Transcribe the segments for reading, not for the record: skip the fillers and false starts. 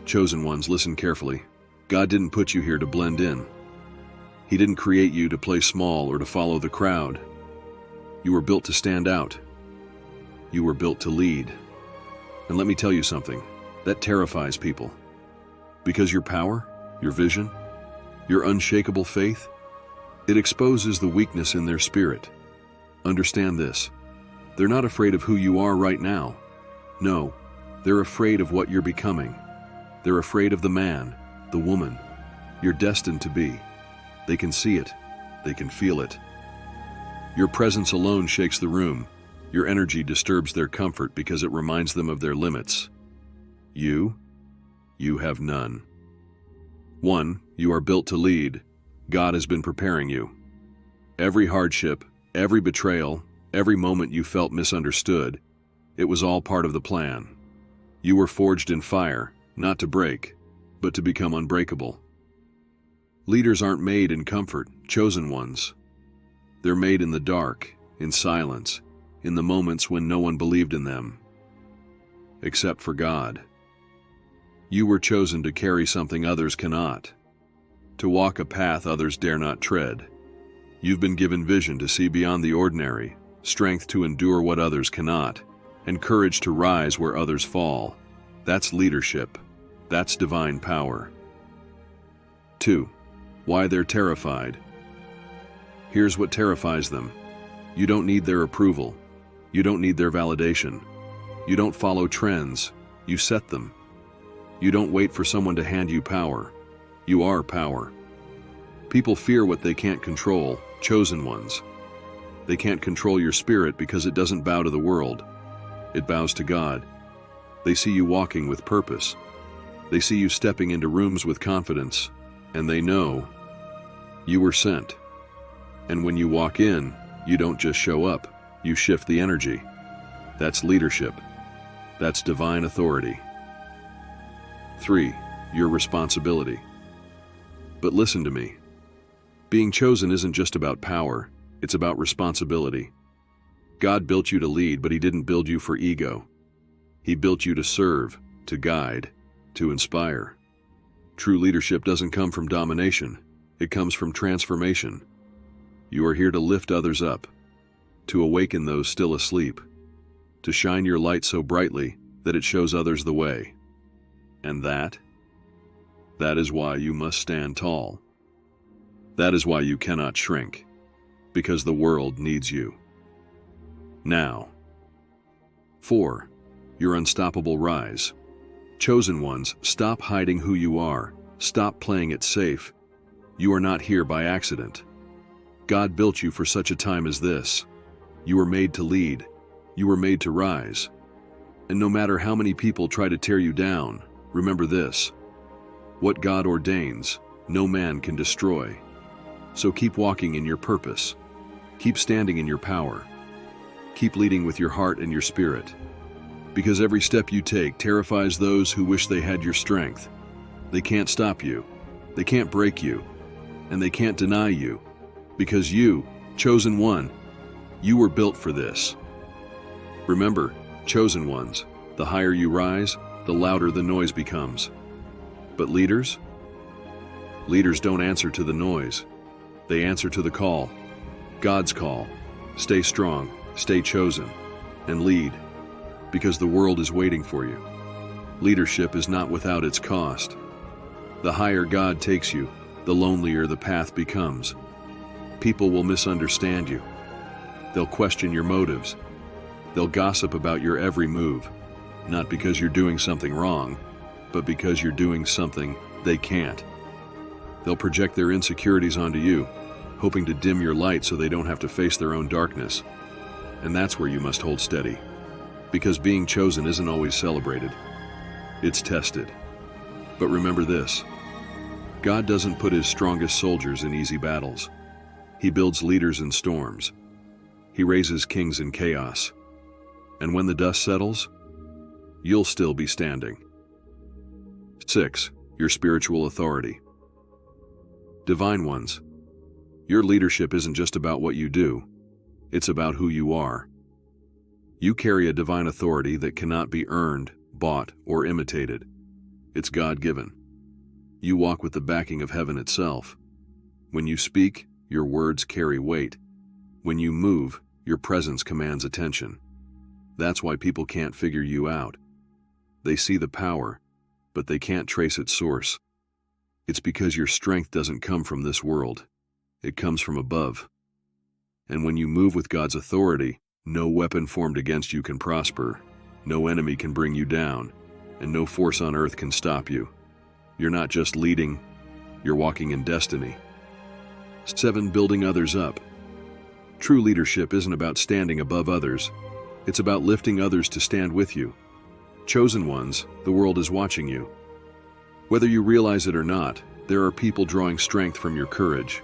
Chosen ones, listen carefully. God didn't put you here to blend in. He didn't create you to play small or to follow the crowd. You were built to stand out. You were built to lead. And let me tell you something, that terrifies people. Because your power, your vision, your unshakable faith, it exposes the weakness in their spirit. Understand this. They're not afraid of who you are right now. No, they're afraid of what you're becoming. They're afraid of the man, the woman, you're destined to be. They can see it. They can feel it. Your presence alone shakes the room. Your energy disturbs their comfort because it reminds them of their limits. You have none. 1. You are built to lead. God has been preparing you. Every hardship, every betrayal, every moment you felt misunderstood, it was all part of the plan. You were forged in fire, not to break, but to become unbreakable. Leaders aren't made in comfort, chosen ones. They're made in the dark, in silence, in the moments when no one believed in them. Except for God. You were chosen to carry something others cannot, to walk a path others dare not tread. You've been given vision to see beyond the ordinary, strength to endure what others cannot, and courage to rise where others fall. That's leadership. That's divine power. 2. Why they're terrified. Here's what terrifies them. You don't need their approval. You don't need their validation. You don't follow trends. You set them. You don't wait for someone to hand you power. You are power. People fear what they can't control, chosen ones. They can't control your spirit because it doesn't bow to the world. It bows to God. They see you walking with purpose. They see you stepping into rooms with confidence, and they know you were sent. And when you walk in, you don't just show up, you shift the energy. That's leadership. That's divine authority. 3. Your responsibility. But listen to me. Being chosen isn't just about power, it's about responsibility. God built you to lead, but He didn't build you for ego. He built you to serve, to guide, to inspire. True leadership doesn't come from domination. It comes from transformation. You are here to lift others up, to awaken those still asleep, to shine your light so brightly that it shows others the way. And that is why you must stand tall. That is why you cannot shrink, because the world needs you. Now. 4. Your unstoppable rise. Chosen ones, stop hiding who you are. Stop playing it safe. You are not here by accident. God built you for such a time as this. You were made to lead. You were made to rise. And no matter how many people try to tear you down, remember this. What God ordains, no man can destroy. So keep walking in your purpose. Keep standing in your power. Keep leading with your heart and your spirit. Because every step you take terrifies those who wish they had your strength. They can't stop you. They can't break you. And they can't deny you. Because you, chosen one, you were built for this. Remember, chosen ones, the higher you rise, the louder the noise becomes. But leaders? Leaders don't answer to the noise. They answer to the call. God's call. Stay strong, stay chosen, and lead. Because the world is waiting for you. Leadership is not without its cost. The higher God takes you, the lonelier the path becomes. People will misunderstand you. They'll question your motives. They'll gossip about your every move, not because you're doing something wrong, but because you're doing something they can't. They'll project their insecurities onto you, hoping to dim your light so they don't have to face their own darkness. And that's where you must hold steady. Because being chosen isn't always celebrated. It's tested. But remember this. God doesn't put His strongest soldiers in easy battles. He builds leaders in storms. He raises kings in chaos. And when the dust settles, you'll still be standing. 6. Your spiritual authority. Divine ones, your leadership isn't just about what you do. It's about who you are. You carry a divine authority that cannot be earned, bought, or imitated. It's God-given. You walk with the backing of heaven itself. When you speak, your words carry weight. When you move, your presence commands attention. That's why people can't figure you out. They see the power, but they can't trace its source. It's because your strength doesn't come from this world. It comes from above. And when you move with God's authority, no weapon formed against you can prosper, no enemy can bring you down, and no force on earth can stop you. You're not just leading, you're walking in destiny. 7. Building others up. True leadership isn't about standing above others. It's about lifting others to stand with you. Chosen ones, the world is watching you. Whether you realize it or not, there are people drawing strength from your courage.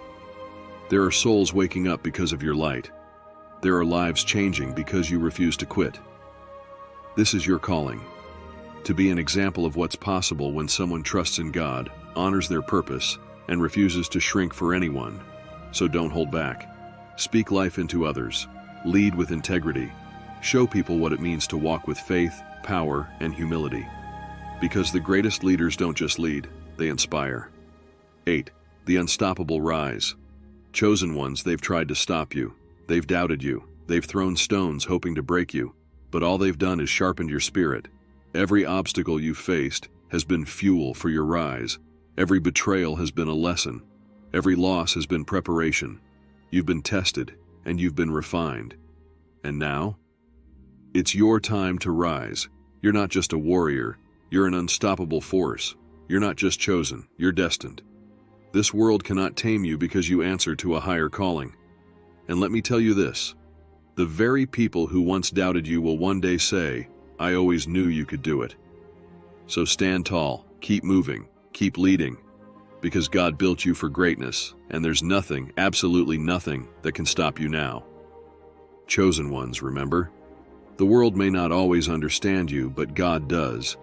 There are souls waking up because of your light. There are lives changing because you refuse to quit. This is your calling. To be an example of what's possible when someone trusts in God, honors their purpose, and refuses to shrink for anyone. So don't hold back. Speak life into others. Lead with integrity. Show people what it means to walk with faith, power, and humility. Because the greatest leaders don't just lead, they inspire. 8. The unstoppable rise. Chosen ones, they've tried to stop you. They've doubted you. They've thrown stones hoping to break you. But all they've done is sharpened your spirit. Every obstacle you've faced has been fuel for your rise. Every betrayal has been a lesson. Every loss has been preparation. You've been tested, and you've been refined. And now? It's your time to rise. You're not just a warrior. You're an unstoppable force. You're not just chosen. You're destined. This world cannot tame you because you answer to a higher calling. And let me tell you this. The very people who once doubted you will one day say, "I always knew you could do it." So stand tall, keep moving, keep leading, because God built you for greatness, and there's nothing, absolutely nothing, that can stop you now. Chosen ones, remember? The world may not always understand you, but God does.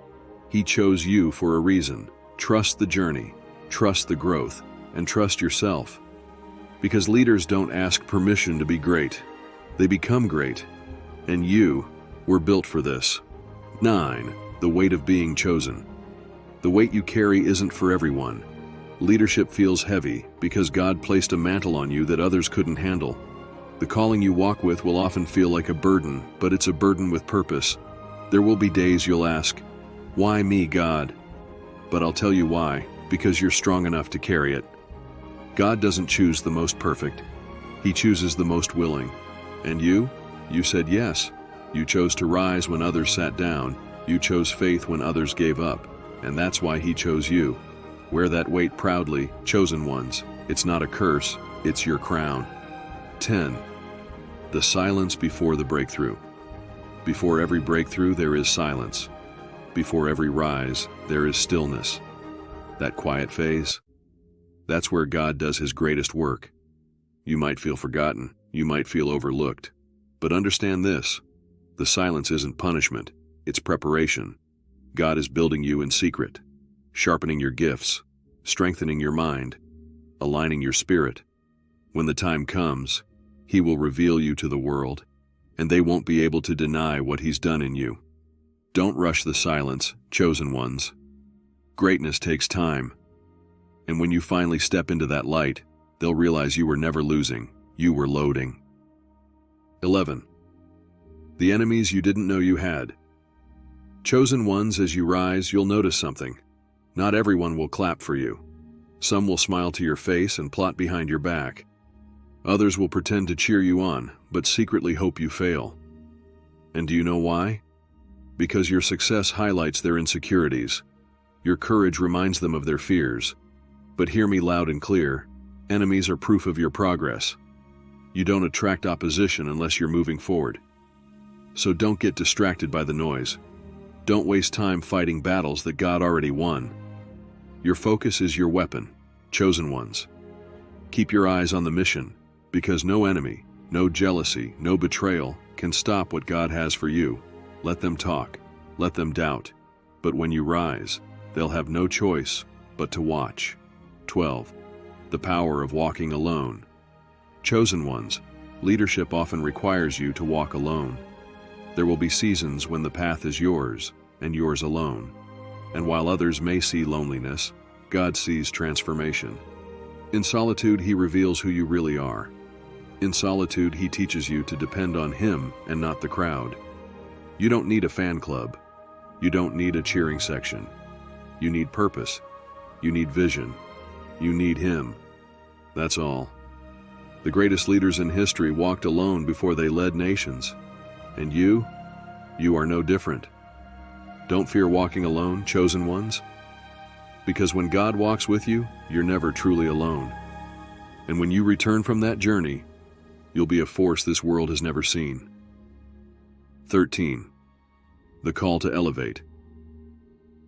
He chose you for a reason. Trust the journey, trust the growth, and trust yourself. Because leaders don't ask permission to be great. They become great. And you were built for this. 9. The weight of being chosen. The weight you carry isn't for everyone. Leadership feels heavy because God placed a mantle on you that others couldn't handle. The calling you walk with will often feel like a burden, but it's a burden with purpose. There will be days you'll ask, "Why me, God?" But I'll tell you why, because you're strong enough to carry it. God doesn't choose the most perfect. He chooses the most willing. And you said yes. You chose to rise when others sat down. You chose faith when others gave up. And that's why He chose you. Wear that weight proudly, chosen ones. It's not a curse, it's your crown. 10. The silence before the breakthrough. Before every breakthrough, there is silence. Before every rise, there is stillness. That quiet phase, that's where God does His greatest work. You might feel forgotten, you might feel overlooked. But understand this, the silence isn't punishment, it's preparation. God is building you in secret, sharpening your gifts, strengthening your mind, aligning your spirit. When the time comes, He will reveal you to the world, and they won't be able to deny what He's done in you. Don't rush the silence, chosen ones. Greatness takes time. And when you finally step into that light, they'll realize you were never losing, you were loading. 11. The enemies you didn't know you had. Chosen ones, as you rise, you'll notice something. Not everyone will clap for you. Some will smile to your face and plot behind your back. Others will pretend to cheer you on, but secretly hope you fail. And do you know why? Because your success highlights their insecurities. Your courage reminds them of their fears. But hear me loud and clear, enemies are proof of your progress. You don't attract opposition unless you're moving forward. So don't get distracted by the noise. Don't waste time fighting battles that God already won. Your focus is your weapon, chosen ones. Keep your eyes on the mission, because no enemy, no jealousy, no betrayal can stop what God has for you. Let them talk, let them doubt, but when you rise, they'll have no choice but to watch. 12. The power of walking alone. Chosen ones, leadership often requires you to walk alone. There will be seasons when the path is yours, and yours alone. And while others may see loneliness, God sees transformation. In solitude, He reveals who you really are. In solitude, He teaches you to depend on Him and not the crowd. You don't need a fan club. You don't need a cheering section. You need purpose. You need vision. You need Him. That's all. The greatest leaders in history walked alone before they led nations. And you are no different. Don't fear walking alone, chosen ones. Because when God walks with you, you're never truly alone. And when you return from that journey, you'll be a force this world has never seen. 13. The call to elevate.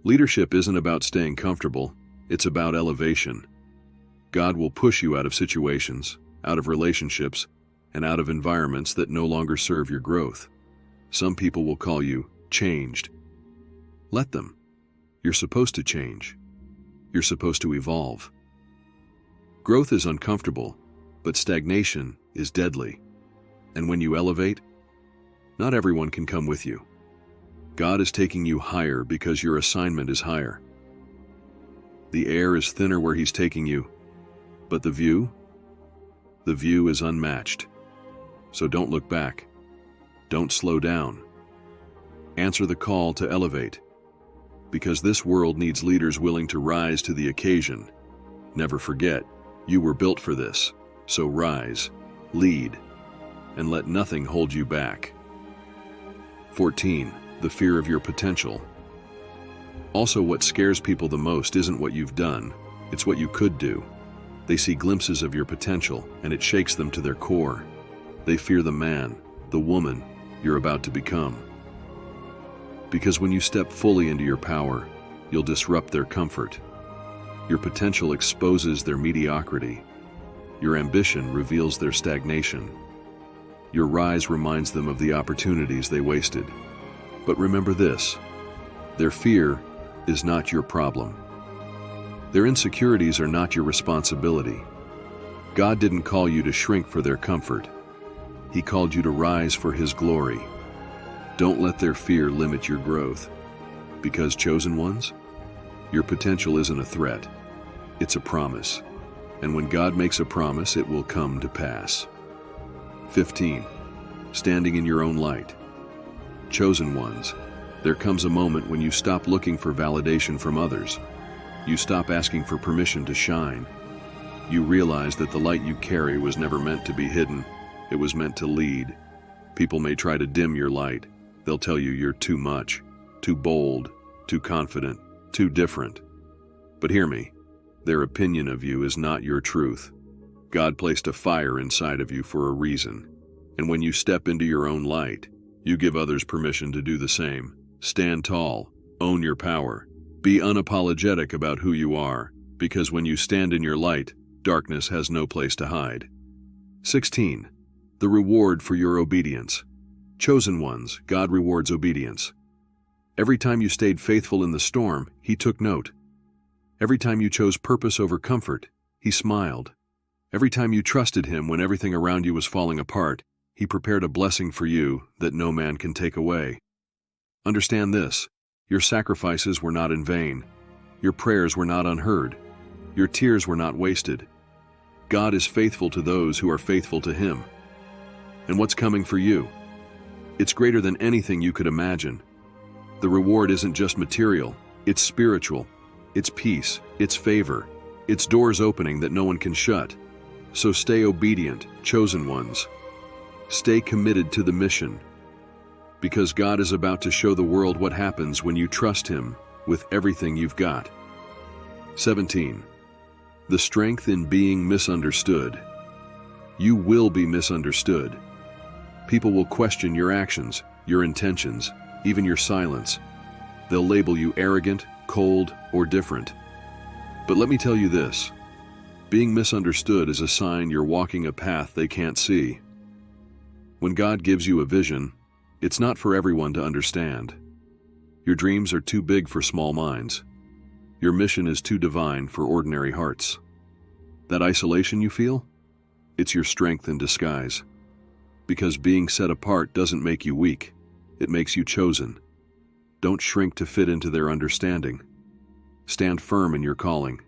Leadership isn't about staying comfortable, it's about elevation. God will push you out of situations, out of relationships, and out of environments that no longer serve your growth. Some people will call you changed. Let them. You're supposed to change. You're supposed to evolve. Growth is uncomfortable, but stagnation is deadly. And when you elevate, not everyone can come with you. God is taking you higher because your assignment is higher. The air is thinner where He's taking you, but the view is unmatched. So don't look back. Don't slow down. Answer the call to elevate, because this world needs leaders willing to rise to the occasion. Never forget, you were built for this, so rise, lead, and let nothing hold you back. 14. The fear of your potential. Also, what scares people the most isn't what you've done, it's what you could do. They see glimpses of your potential, and it shakes them to their core. They fear the man, the woman you're about to become. Because when you step fully into your power, you'll disrupt their comfort. Your potential exposes their mediocrity. Your ambition reveals their stagnation. Your rise reminds them of the opportunities they wasted. But remember this, their fear is not your problem. Their insecurities are not your responsibility. God didn't call you to shrink for their comfort. He called you to rise for His glory. Don't let their fear limit your growth. Because, chosen ones, your potential isn't a threat. It's a promise. And when God makes a promise, it will come to pass. 15. Standing in your own light. Chosen ones, there comes a moment when you stop looking for validation from others. You stop asking for permission to shine. You realize that the light you carry was never meant to be hidden. It was meant to lead. People may try to dim your light. They'll tell you you're too much, too bold, too confident, too different. But hear me, their opinion of you is not your truth. God placed a fire inside of you for a reason. And when you step into your own light, you give others permission to do the same. Stand tall, own your power, be unapologetic about who you are, because when you stand in your light, darkness has no place to hide. 16. The reward for your obedience. Chosen ones, God rewards obedience. Every time you stayed faithful in the storm, He took note. Every time you chose purpose over comfort, He smiled. Every time you trusted Him when everything around you was falling apart, He prepared a blessing for you that no man can take away. Understand this, your sacrifices were not in vain. Your prayers were not unheard. Your tears were not wasted. God is faithful to those who are faithful to Him. And what's coming for you? It's greater than anything you could imagine. The reward isn't just material, it's spiritual. It's peace, it's favor, it's doors opening that no one can shut. So stay obedient, chosen ones. Stay committed to the mission. Because God is about to show the world what happens when you trust Him with everything you've got. 17. The strength in being misunderstood. You will be misunderstood. People will question your actions, your intentions, even your silence. They'll label you arrogant, cold, or different. But let me tell you this, being misunderstood is a sign you're walking a path they can't see. When God gives you a vision, it's not for everyone to understand. Your dreams are too big for small minds. Your mission is too divine for ordinary hearts. That isolation you feel? It's your strength in disguise. Because being set apart doesn't make you weak, it makes you chosen. Don't shrink to fit into their understanding. Stand firm in your calling.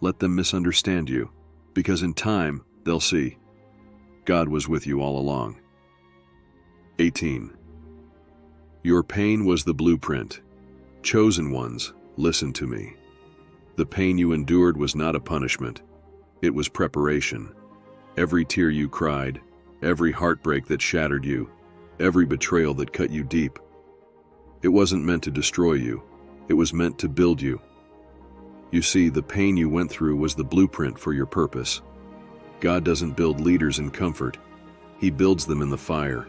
Let them misunderstand you, because in time they'll see God was with you all along. 18. Your pain was the blueprint. Chosen ones, listen to me. The pain you endured was not a punishment. It was preparation. Every tear you cried, every heartbreak that shattered you, every betrayal that cut you deep. It wasn't meant to destroy you. It was meant to build you. You see, the pain you went through was the blueprint for your purpose. God doesn't build leaders in comfort. He builds them in the fire.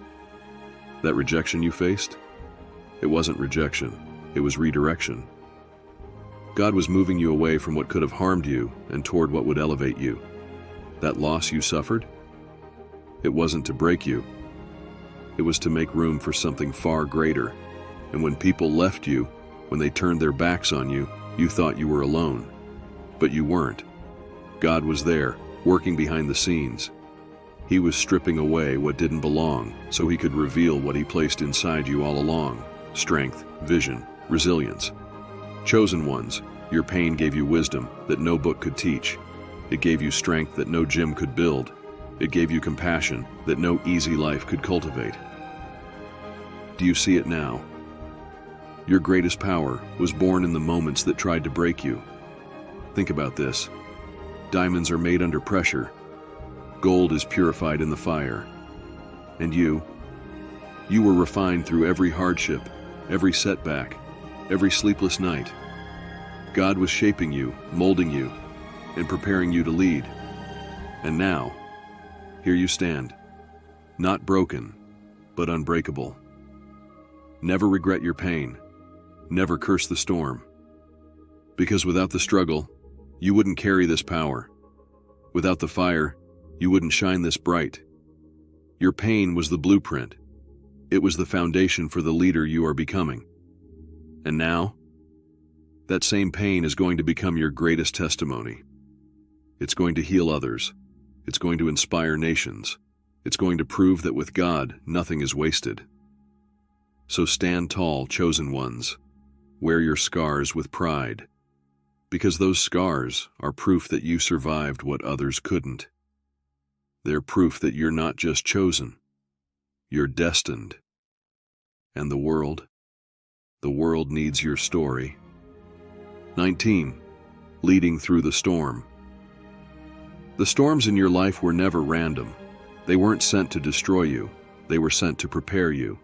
That rejection you faced? It wasn't rejection. It was redirection. God was moving you away from what could have harmed you and toward what would elevate you. That loss you suffered? It wasn't to break you. It was to make room for something far greater. And when people left you, when they turned their backs on you, you thought you were alone. But you weren't. God was there, working behind the scenes. He was stripping away what didn't belong so he could reveal what he placed inside you all along: strength, vision, resilience. Chosen ones, your pain gave you wisdom that no book could teach. It gave you strength that no gym could build. It gave you compassion that no easy life could cultivate. Do you see it now? Your greatest power was born in the moments that tried to break you. Think about this. Diamonds are made under pressure. Gold is purified in the fire. And you were refined through every hardship, every setback, every sleepless night. God was shaping you, molding you, and preparing you to lead. And now, here you stand, not broken, but unbreakable. Never regret your pain. Never curse the storm. Because without the struggle, you wouldn't carry this power. Without the fire, you wouldn't shine this bright. Your pain was the blueprint. It was the foundation for the leader you are becoming. And now, that same pain is going to become your greatest testimony. It's going to heal others. It's going to inspire nations. It's going to prove that with God, nothing is wasted. So stand tall, chosen ones. Wear your scars with pride, because those scars are proof that you survived what others couldn't. They're proof that you're not just chosen, you're destined. And the world needs your story. 19. Leading through the storm. The storms in your life were never random. They weren't sent to destroy you. They were sent to prepare you.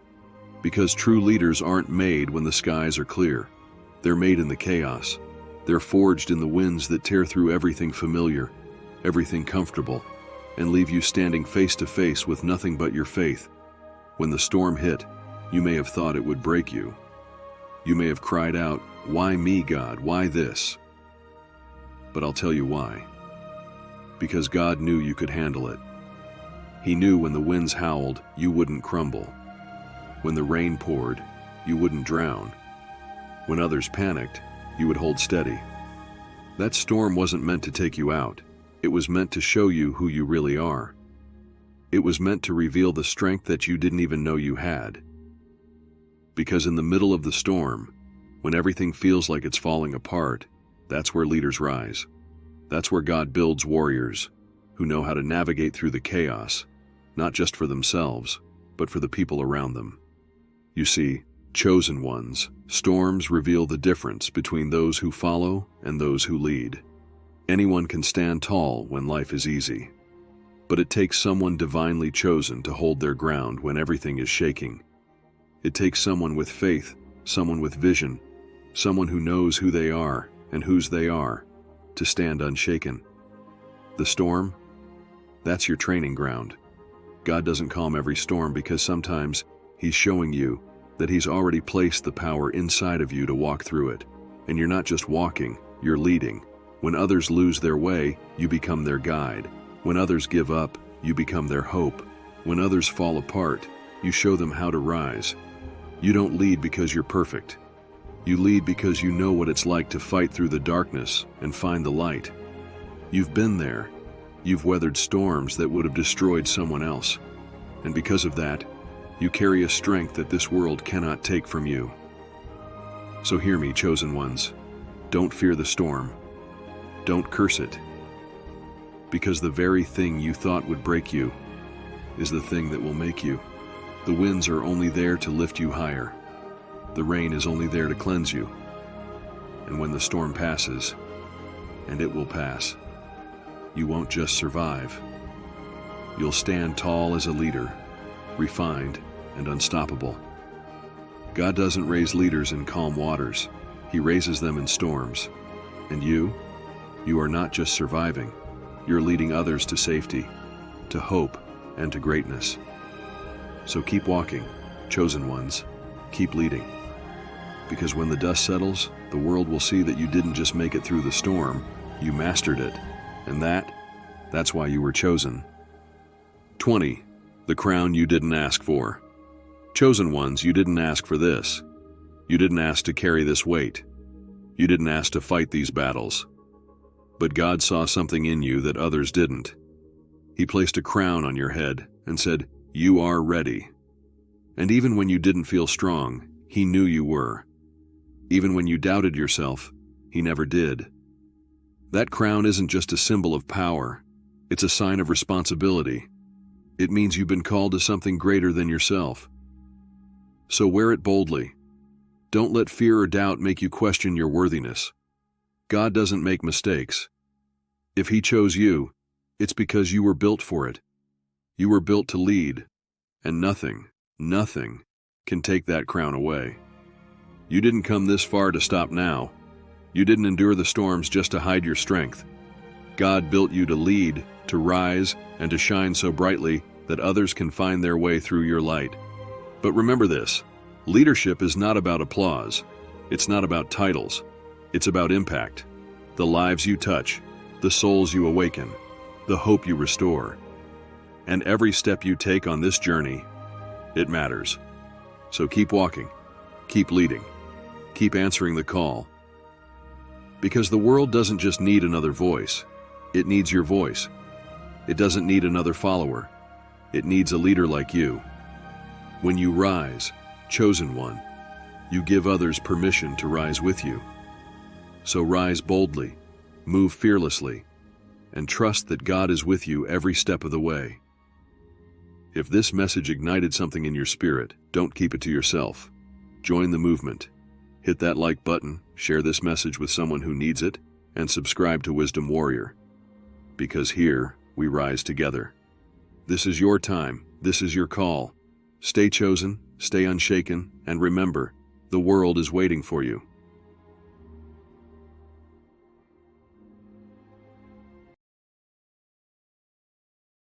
Because true leaders aren't made when the skies are clear. They're made in the chaos. They're forged in the winds that tear through everything familiar, everything comfortable, and leave you standing face to face with nothing but your faith. When the storm hit, you may have thought it would break you. You may have cried out, "Why me, God? Why this?" But I'll tell you why. Because God knew you could handle it. He knew when the winds howled, you wouldn't crumble. When the rain poured, you wouldn't drown. When others panicked, you would hold steady. That storm wasn't meant to take you out. It was meant to show you who you really are. It was meant to reveal the strength that you didn't even know you had. Because in the middle of the storm, when everything feels like it's falling apart, that's where leaders rise. That's where God builds warriors who know how to navigate through the chaos, not just for themselves, but for the people around them. You see, chosen ones, storms reveal the difference between those who follow and those who lead. Anyone can stand tall when life is easy, but it takes someone divinely chosen to hold their ground when everything is shaking. It takes someone with faith, someone with vision, someone who knows who they are and whose they are, to stand unshaken. The storm, that's your training ground. God doesn't calm every storm because sometimes He's showing you that He's already placed the power inside of you to walk through it. And you're not just walking, you're leading. When others lose their way, you become their guide. When others give up, you become their hope. When others fall apart, you show them how to rise. You don't lead because you're perfect. You lead because you know what it's like to fight through the darkness and find the light. You've been there. You've weathered storms that would have destroyed someone else. And because of that, you carry a strength that this world cannot take from you. So hear me, chosen ones. Don't fear the storm. Don't curse it. Because the very thing you thought would break you is the thing that will make you. The winds are only there to lift you higher. The rain is only there to cleanse you. And when the storm passes, and it will pass, you won't just survive. You'll stand tall as a leader, refined and unstoppable. God doesn't raise leaders in calm waters. He raises them in storms. And you are not just surviving. You're leading others to safety, to hope, and to greatness. So keep walking, chosen ones. Keep leading. Because when the dust settles, the world will see that you didn't just make it through the storm, you mastered it. And that's why you were chosen. 20. The crown you didn't ask for. Chosen ones, you didn't ask for this. You didn't ask to carry this weight. You didn't ask to fight these battles. But God saw something in you that others didn't. He placed a crown on your head and said, "You are ready." And even when you didn't feel strong, He knew you were. Even when you doubted yourself, He never did. That crown isn't just a symbol of power. It's a sign of responsibility. It means you've been called to something greater than yourself. So wear it boldly. Don't let fear or doubt make you question your worthiness. God doesn't make mistakes. If He chose you, it's because you were built for it. You were built to lead, and nothing can take that crown away. You didn't come this far to stop now. You didn't endure the storms just to hide your strength. God built you to lead, to rise, and to shine so brightly that others can find their way through your light. But remember this, leadership is not about applause. It's not about titles. It's about impact. The lives you touch, the souls you awaken, the hope you restore. And every step you take on this journey, it matters. So keep walking, keep leading, keep answering the call. Because the world doesn't just need another voice, it needs your voice. It doesn't need another follower. It needs a leader like you. When you rise, chosen one, you give others permission to rise with you. So rise boldly, move fearlessly, and trust that God is with you every step of the way. If this message ignited something in your spirit, don't keep it to yourself. Join the movement. Hit that like button, share this message with someone who needs it, and subscribe to Wisdom Warrior. Because here, we rise together. This is your time. This is your call. Stay chosen, stay unshaken, and remember, the world is waiting for you.